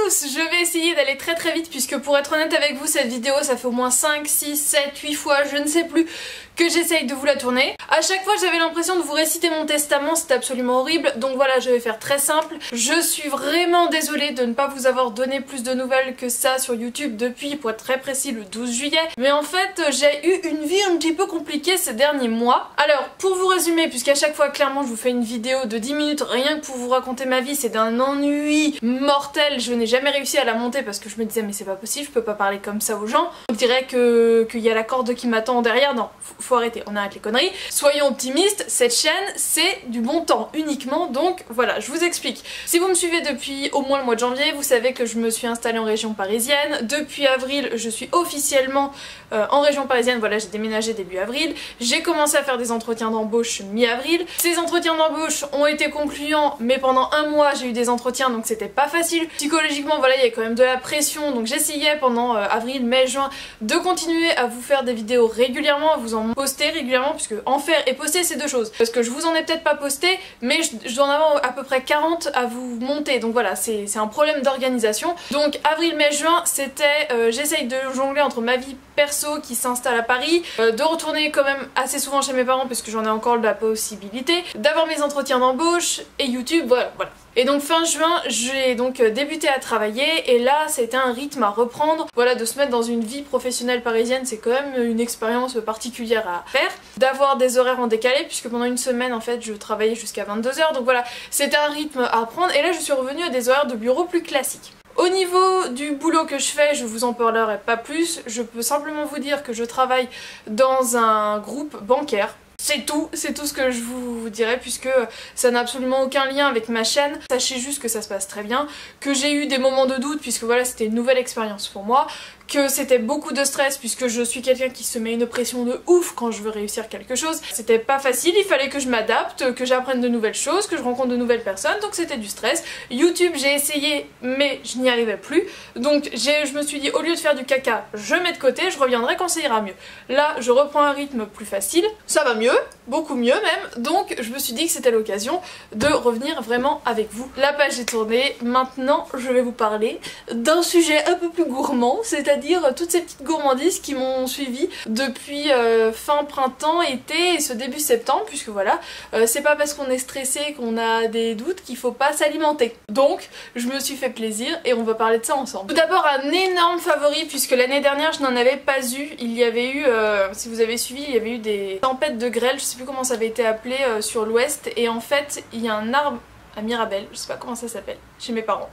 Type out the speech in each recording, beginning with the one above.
tous, je vais essayer d'aller très vite puisque pour être honnête avec vous, cette vidéo ça fait au moins 5, 6, 7, 8 fois, je ne sais plus, que j'essaye de vous la tourner. À chaque fois j'avais l'impression de vous réciter mon testament, c'était absolument horrible, donc voilà, je vais faire très simple. Je suis vraiment désolée de ne pas vous avoir donné plus de nouvelles que ça sur YouTube depuis, pour être très précis, le 12 juillet. Mais en fait, j'ai eu une vie un petit peu compliquée ces derniers mois. Alors, pour vous résumer, puisqu'à chaque fois clairement je vous fais une vidéo de 10 minutes rien que pour vous raconter ma vie, c'est d'un ennui mortel, je n'ai jamais réussi à la monter parce que je me disais mais c'est pas possible, je peux pas parler comme ça aux gens. On dirait qu'il y a la corde qui m'attend derrière, non, faut arrêter, on arrête les conneries. Soyons optimistes, cette chaîne c'est du bon temps uniquement, donc voilà, je vous explique. Si vous me suivez depuis au moins le mois de janvier, vous savez que je me suis installée en région parisienne. Depuis avril, je suis officiellement en région parisienne, voilà, j'ai déménagé début avril. J'ai commencé à faire des entretiens d'embauche mi-avril. Ces entretiens d'embauche ont été concluants, mais pendant un mois j'ai eu des entretiens donc c'était pas facile. Psychologiquement voilà, il y a quand même de la pression, donc j'essayais pendant avril, mai, juin de continuer à vous faire des vidéos régulièrement, à vous en poster régulièrement, puisque en faire et poster c'est deux choses. Parce que je vous en ai peut-être pas posté, mais je dois en avoir à peu près 40 à vous monter, donc voilà, c'est un problème d'organisation. Donc avril, mai, juin, c'était j'essaye de jongler entre ma vie perso qui s'installe à Paris, de retourner quand même assez souvent chez mes parents parce que j'en ai encore la possibilité, d'avoir mes entretiens d'embauche et YouTube, voilà. Et donc fin juin, j'ai donc débuté à travailler et là c'était un rythme à reprendre. Voilà, de se mettre dans une vie professionnelle parisienne, c'est quand même une expérience particulière à faire. D'avoir des horaires en décalé puisque pendant une semaine en fait je travaillais jusqu'à 22 h, donc voilà, c'était un rythme à reprendre et là je suis revenue à des horaires de bureau plus classiques. Au niveau du boulot que je fais, je vous en parlerai pas plus, je peux simplement vous dire que je travaille dans un groupe bancaire. C'est tout ce que je vous dirai puisque ça n'a absolument aucun lien avec ma chaîne. Sachez juste que ça se passe très bien, que j'ai eu des moments de doute puisque voilà c'était une nouvelle expérience pour moi, que c'était beaucoup de stress puisque je suis quelqu'un qui se met une pression de ouf quand je veux réussir quelque chose. C'était pas facile, il fallait que je m'adapte, que j'apprenne de nouvelles choses, que je rencontre de nouvelles personnes, donc c'était du stress. YouTube j'ai essayé mais je n'y arrivais plus, donc je me suis dit au lieu de faire du caca, je mets de côté, je reviendrai quand ça ira mieux. Là je reprends un rythme plus facile, ça va mieux, beaucoup mieux même, donc je me suis dit que c'était l'occasion de revenir vraiment avec vous. La page est tournée, maintenant je vais vous parler d'un sujet un peu plus gourmand, c'est-à-dire toutes ces petites gourmandises qui m'ont suivi depuis fin printemps, été et ce début septembre, puisque voilà, c'est pas parce qu'on est stressé, qu'on a des doutes qu'il faut pas s'alimenter. Donc je me suis fait plaisir et on va parler de ça ensemble. Tout d'abord un énorme favori puisque l'année dernière je n'en avais pas eu, il y avait eu, si vous avez suivi, il y avait eu des tempêtes de grêle, je sais plus comment ça avait été appelé sur l'ouest, et en fait il y a un arbre à Mirabel, je sais pas comment ça s'appelle, chez mes parents,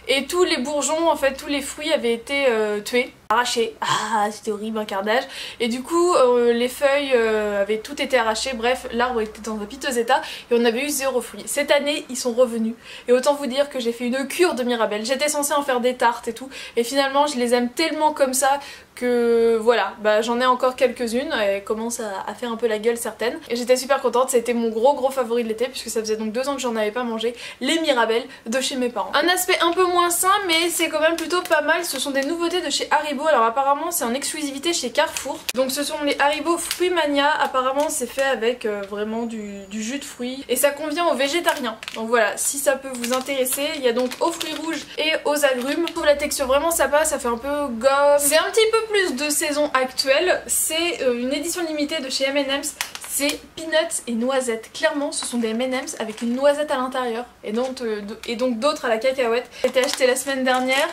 et tous les bourgeons, en fait tous les fruits avaient été tués, arrachés, ah c'était horrible, un carnage, et du coup les feuilles avaient tout été arrachées, bref l'arbre était dans un piteux état et on avait eu 0 fruits. Cette année ils sont revenus et autant vous dire que j'ai fait une cure de Mirabel, j'étais censée en faire des tartes et tout et finalement je les aime tellement comme ça que voilà, bah j'en ai encore quelques-unes, elles commencent à faire un peu la gueule certaines et j'étais super contente, c'était mon gros favori de l'été puisque ça faisait donc 2 ans que j'en avais pas mangé, les Mirabel de chez mes parents. Un aspect un peu moins sain mais c'est quand même plutôt pas mal, ce sont des nouveautés de chez Haribo, alors apparemment c'est en exclusivité chez Carrefour, donc ce sont les Haribo Fruits Mania, apparemment c'est fait avec vraiment du jus de fruits et ça convient aux végétariens, donc voilà, si ça peut vous intéresser, il y a donc aux fruits rouges et aux agrumes. Je trouve la texture vraiment sympa, ça fait un peu gomme, c'est un petit peu plus de saison actuelle, c'est une édition limitée de chez M&M's, c'est peanuts et noisettes. Clairement ce sont des M&M's avec une noisette à l'intérieur et donc d'autres à la cacahuète. J'ai été acheté la semaine dernière,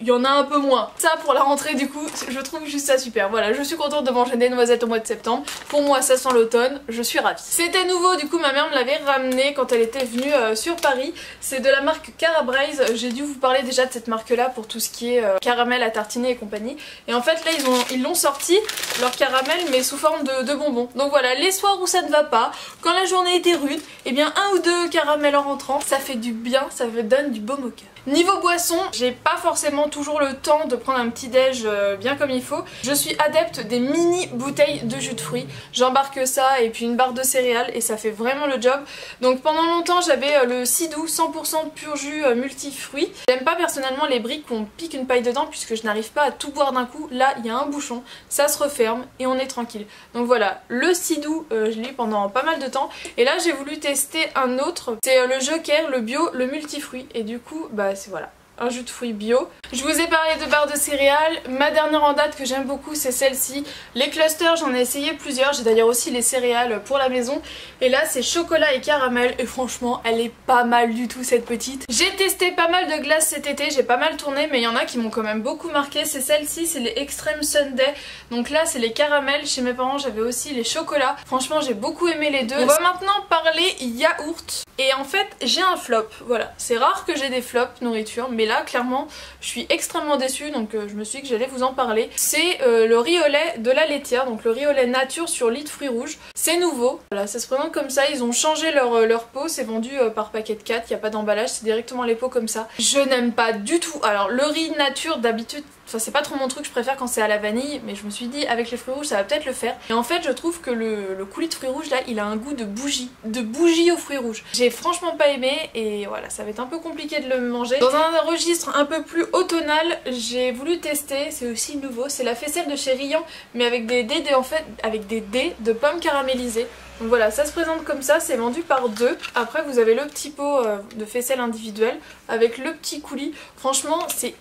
il y en a un peu moins. Ça pour la rentrée du coup, je trouve juste ça super. Voilà, je suis contente de manger des noisettes au mois de septembre. Pour moi ça sent l'automne, je suis ravie. C'était nouveau, du coup ma mère me l'avait ramené quand elle était venue sur Paris. C'est de la marque Carabraise, j'ai dû vous parler déjà de cette marque là pour tout ce qui est caramel à tartiner et compagnie. Et en fait là ils l'ont sorti, leur caramel mais sous forme de bonbons. Donc voilà, les soirs où ça ne va pas, quand la journée était rude, et bien 1 ou 2 caramels en rentrant, ça fait du bien, ça donne du baume au cœur. Niveau boisson, j'ai pas forcément toujours le temps de prendre un petit déj bien comme il faut. Je suis adepte des mini bouteilles de jus de fruits. J'embarque ça et puis une barre de céréales et ça fait vraiment le job. Donc pendant longtemps j'avais le Sidou 100% pur jus multifruits. J'aime pas personnellement les briques où on pique une paille dedans puisque je n'arrive pas à tout boire d'un coup. Là il y a un bouchon, ça se referme et on est tranquille. Donc voilà, le Sidou je l'ai eu pendant pas mal de temps et là j'ai voulu tester un autre. C'est le Joker, le bio, le multifruit et du coup bah c'est voilà. Un jus de fruits bio. Je vous ai parlé de barres de céréales. Ma dernière en date que j'aime beaucoup c'est celle-ci. Les clusters j'en ai essayé plusieurs. J'ai d'ailleurs aussi les céréales pour la maison. Et là c'est chocolat et caramel. Et franchement elle est pas mal du tout cette petite. J'ai testé pas mal de glaces cet été. J'ai pas mal tourné mais il y en a qui m'ont quand même beaucoup marqué. C'est celle-ci, c'est les Extreme Sundae. Donc là c'est les caramels. Chez mes parents j'avais aussi les chocolats. Franchement j'ai beaucoup aimé les deux. On va maintenant parler yaourt. Et en fait j'ai un flop. Voilà, c'est rare que j'ai des flops nourriture. Mais là clairement je suis extrêmement déçue donc je me suis dit que j'allais vous en parler. C'est le riz au lait de la laitière, donc le riz au lait nature sur lit de fruits rouges. C'est nouveau, voilà, ça se présente comme ça, ils ont changé leur pot, c'est vendu par paquet de 4, il n'y a pas d'emballage, c'est directement les pots comme ça. Je n'aime pas du tout, alors le riz nature d'habitude, enfin c'est pas trop mon truc, je préfère quand c'est à la vanille, mais je me suis dit avec les fruits rouges ça va peut-être le faire. Et en fait je trouve que le coulis de fruits rouges là il a un goût de bougie aux fruits rouges. J'ai franchement pas aimé et voilà, ça va être un peu compliqué de le manger. Dans un registre un peu plus automnal, j'ai voulu tester, c'est aussi nouveau, c'est la faisselle de chez Riant mais avec des dés de pommes caramélisées. Donc voilà, ça se présente comme ça, c'est vendu par deux. Après vous avez le petit pot de faisselle individuelle avec le petit coulis. Franchement c'est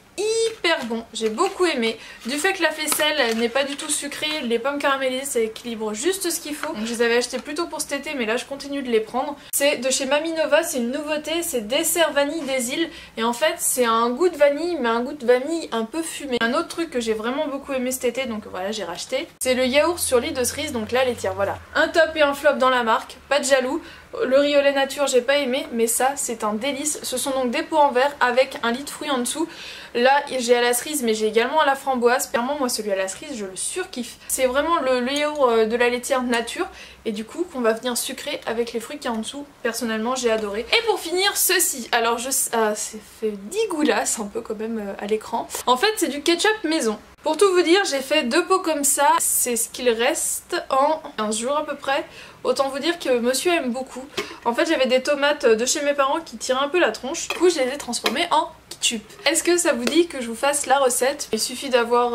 hyper bon, j'ai beaucoup aimé. Du fait que la faisselle n'est pas du tout sucrée, les pommes caramélisées ça équilibre juste ce qu'il faut. Donc, je les avais achetées plutôt pour cet été mais là je continue de les prendre. C'est de chez Mamie Nova, c'est une nouveauté, c'est dessert vanille des îles. Et en fait c'est un goût de vanille mais un goût de vanille un peu fumé. Un autre truc que j'ai vraiment beaucoup aimé cet été, donc voilà j'ai racheté, c'est le yaourt sur lit de cerise, donc la laitière, voilà. Un top et un flop dans la marque, pas de jaloux. Le riz au lait nature j'ai pas aimé mais ça c'est un délice. Ce sont donc des pots en verre avec un lit de fruits en dessous. Là j'ai à la cerise mais j'ai également à la framboise. Clairement moi celui à la cerise je le surkiffe. C'est vraiment le yaourt de la laitière nature et du coup qu'on va venir sucrer avec les fruits qu'il y a en dessous. Personnellement j'ai adoré. Et pour finir ceci, alors c'est fait dégueulasse un peu quand même à l'écran. En fait c'est du ketchup maison. Pour tout vous dire, j'ai fait 2 pots comme ça, c'est ce qu'il reste en 15 jours à peu près. Autant vous dire que monsieur aime beaucoup. En fait j'avais des tomates de chez mes parents qui tiraient un peu la tronche, du coup je les ai transformées en ketchup. Est-ce que ça vous dit que je vous fasse la recette? Il suffit d'avoir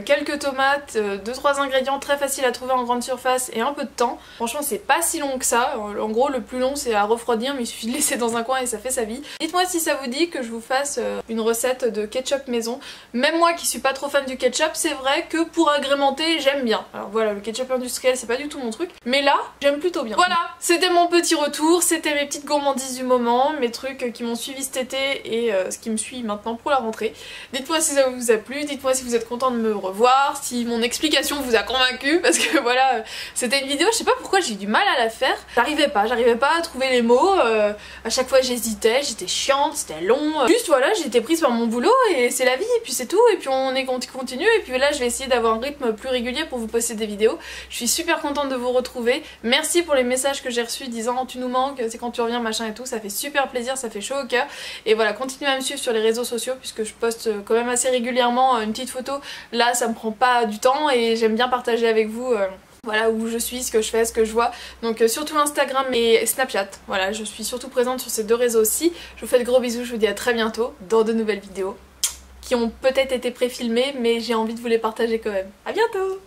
quelques tomates, 2-3 ingrédients très faciles à trouver en grande surface et un peu de temps. Franchement c'est pas si long que ça, en gros le plus long c'est à refroidir mais il suffit de laisser dans un coin et ça fait sa vie. Dites-moi si ça vous dit que je vous fasse une recette de ketchup maison. Même moi qui suis pas trop fan du ketchup, c'est vrai que pour agrémenter j'aime bien. Alors voilà, le ketchup industriel c'est pas du tout mon truc, mais là j'aime plutôt bien. Voilà, c'était mon petit retour, c'était mes petites gourmandises du moment, mes trucs qui m'ont suivi cet été et ce qui me suit maintenant pour la rentrée. Dites-moi si ça vous a plu, dites-moi si vous êtes content de me revoir, si mon explication vous a convaincu, parce que voilà, c'était une vidéo, je sais pas pourquoi j'ai eu du mal à la faire. J'arrivais pas à trouver les mots, à chaque fois j'hésitais, j'étais chiante, c'était long. Juste voilà, j'étais prise par mon boulot et c'est la vie et puis c'est tout et puis on continue et puis là je vais essayer d'avoir un rythme plus régulier pour vous poster des vidéos. Je suis super contente de vous retrouver. Merci pour les messages que j'ai reçus disant tu nous manques, c'est quand tu reviens machin et tout, ça fait super plaisir, ça fait chaud au cœur. Et voilà, continuez à me suivre sur les réseaux sociaux puisque je poste quand même assez régulièrement une petite photo. Là ça me prend pas du temps et j'aime bien partager avec vous voilà où je suis, ce que je fais, ce que je vois. Donc surtout Instagram et Snapchat. Voilà, je suis surtout présente sur ces deux réseaux aussi. Je vous fais de gros bisous, je vous dis à très bientôt dans de nouvelles vidéos qui ont peut-être été pré-filmées mais j'ai envie de vous les partager quand même. A bientôt!